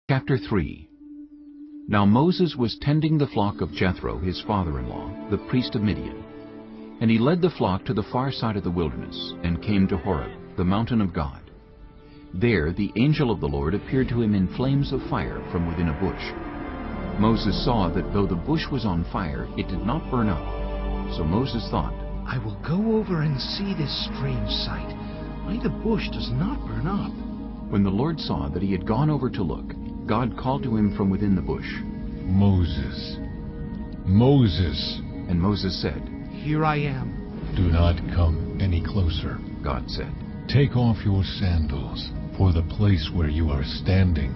Chapter 3. Now Moses was tending the flock of Jethro, his father-in-law, the priest of Midian. And he led the flock to the far side of the wilderness, and came to Horeb, the mountain of God. There the angel of the Lord appeared to him in flames of fire from within a bush. Moses saw that though the bush was on fire, it did not burn up. So Moses thought, I will go over and see this strange sight, why the bush does not burn up. When the Lord saw that he had gone over to look, God called to him from within the bush, Moses, Moses. And Moses said, Here I am. Do not come any closer. God said, Take off your sandals, for the place where you are standing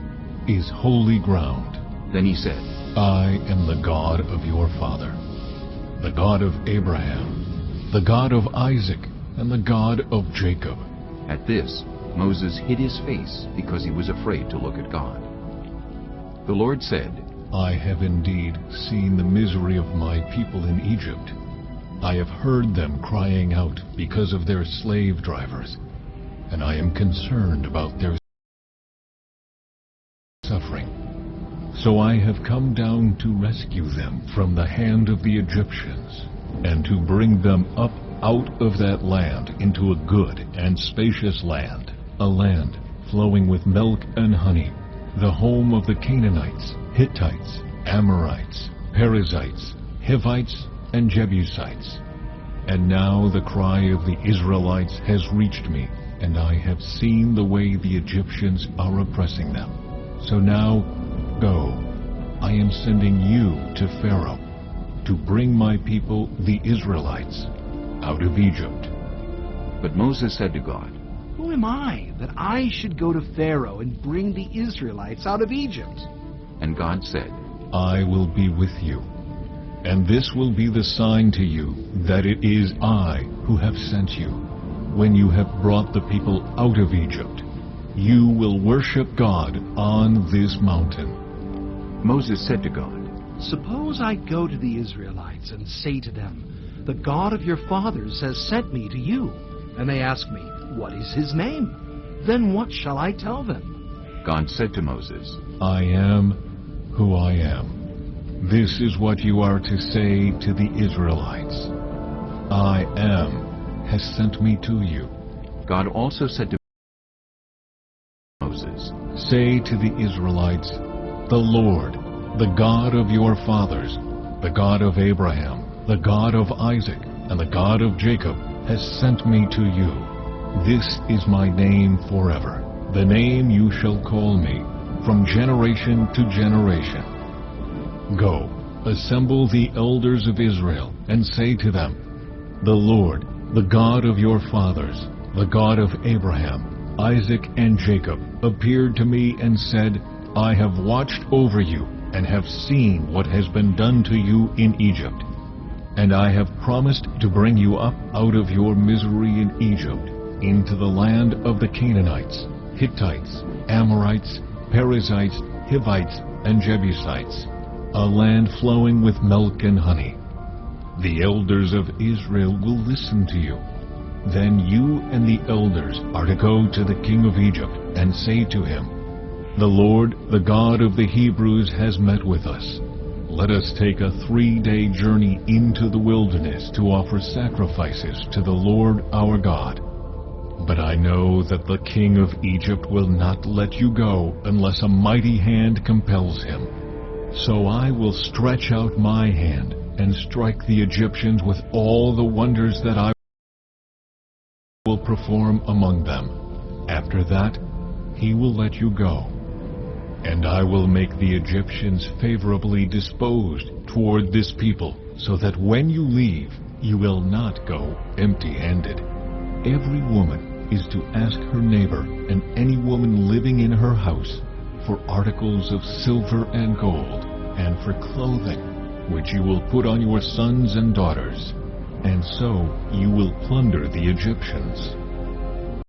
is holy ground. Then he said, I am the God of your father, the God of Abraham, the God of Isaac, and the God of Jacob. At this, Moses hid his face because he was afraid to look at God. The Lord said, I have indeed seen the misery of my people in Egypt. I have heard them crying out because of their slave drivers, and I am concerned about their suffering. So I have come down to rescue them from the hand of the Egyptians, and to bring them up out of that land into a good and spacious land, a land flowing with milk and honey, the home of the Canaanites, Hittites, Amorites, Perizzites, Hivites, and Jebusites. And now the cry of the Israelites has reached me, and I have seen the way the Egyptians are oppressing them. So now, go, I am sending you to Pharaoh, to bring my people, the Israelites, out of Egypt. But Moses said to God, Who am I that I should go to Pharaoh and bring the Israelites out of Egypt? And God said, I will be with you, and this will be the sign to you that it is I who have sent you. When you have brought the people out of Egypt, you will worship God on this mountain. Moses said to God, Suppose I go to the Israelites and say to them, The God of your fathers has sent me to you. And they ask me, What is his name? Then what shall I tell them? God said to Moses, I am who I am. This is what you are to say to the Israelites. I am has sent me to you. God also said to Moses, Say to the Israelites, The Lord, the God of your fathers, the God of Abraham, the God of Isaac, and the God of Jacob, has sent me to you. This is my name forever, the name you shall call me, from generation to generation. Go, assemble the elders of Israel, and say to them, The Lord, the God of your fathers, the God of Abraham, Isaac, and Jacob, appeared to me and said, I have watched over you, and have seen what has been done to you in Egypt. And I have promised to bring you up out of your misery in Egypt, into the land of the Canaanites, Hittites, Amorites, Perizzites, Hivites, and Jebusites, a land flowing with milk and honey. The elders of Israel will listen to you. Then you and the elders are to go to the king of Egypt and say to him, The Lord, the God of the Hebrews, has met with us. Let us take a 3-day journey into the wilderness to offer sacrifices to the Lord our God. But I know that the king of Egypt will not let you go unless a mighty hand compels him. So I will stretch out my hand and strike the Egyptians with all the wonders that I will perform among them. After that, he will let you go. And I will make the Egyptians favorably disposed toward this people, so that when you leave, you will not go empty-handed. Every woman is to ask her neighbor and any woman living in her house for articles of silver and gold, and for clothing, which you will put on your sons and daughters. And so you will plunder the Egyptians.